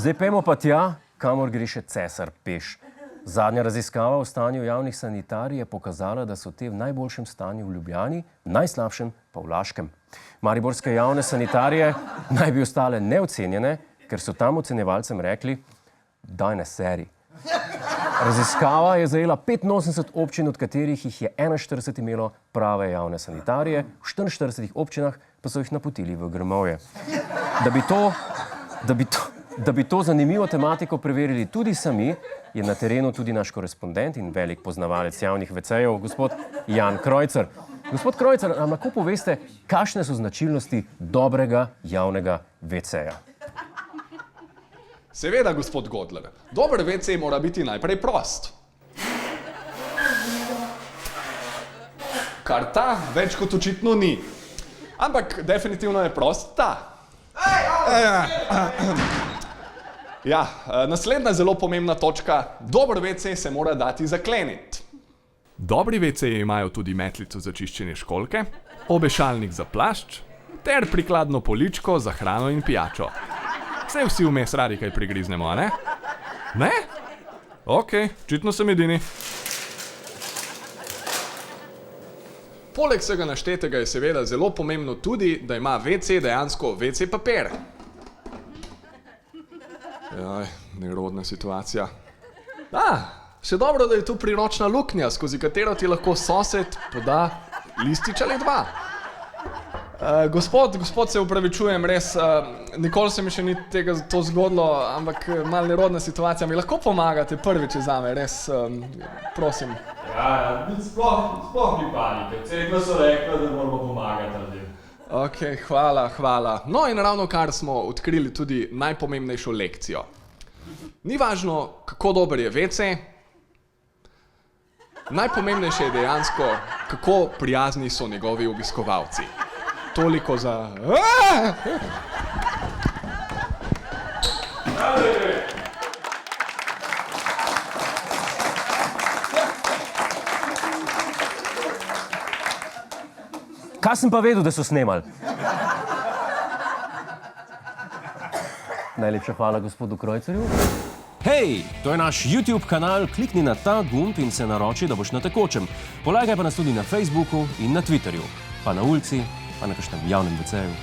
Zdaj pejmo pa tja, kamor gre še cesar peš. Zadnja raziskava o stanju javnih sanitarij je pokazala, da so te v najboljšem stanju v Ljubljani, v najslabšem pa v Laškem. Mariborske javne sanitarije naj bi ostale neocenjene, ker so tam ocenjevalcem rekli, daj ne seri. Raziskava je zajela 85 občin, od katerih jih je 41 imelo prave javne sanitarije, v 44 občinah pa so jih napotili v grmovje. Da bi to zanimivo tematiko preverili tudi sami, je na terenu tudi naš korespondent in velik poznavalec javnih WC-jev, gospod Jan Krojcer. Gospod Krojcer, nam lahko poveste, kakšne so značilnosti dobrega javnega WC-ja? Seveda, gospod Godler. Dober WC mora biti najprej prost. Kar ta več kot očitno ni. Ampak definitivno je prost ta. Ja, naslednja zelo pomembna točka. Dober WC se mora dati zakleniti. Dobri WC-ji imajo tudi metlico za čiščenje školjke, obešalnik za plašč ter prikladno poličko za hrano in pijačo. Saj vsi vmes radi kaj prigriznemo, a ne? Ne? Okej, očitno sem edini. Poleg vsega naštetega je seveda zelo pomembno tudi, da ima WC dejansko WC papir. Jaj, nerodna situacija. Še dobro, da je tu priročna luknja, skozi katero ti lahko sosed poda listič ali dva. Gospod, se upravičujem, res, nikoli se mi še ni tega to zgodilo, ampak malo nerodna situacija. Mi lahko pomagate prvič zame, res, prosim. Ja, sploh ni panike. Cegla so rekla, da moramo pomagati. Okej, hvala. No in ravno kar smo odkrili tudi najpomembnejšo lekcijo. Ni važno, kako dober je WC, najpomembnejše je dejansko, kako prijazni so njegovi obiskovalci. Toliko za... Kaj sem pa vedel, da so snemali? Najlepša hvala gospodu Krojcerju. Hej, to je naš YouTube kanal, klikni na ta gumb in se naroči, da boš na tekočem. Polajkaj pa nas tudi na Facebooku in na Twitterju, pa na ulici, pa na kakšnem javnem WC-ju.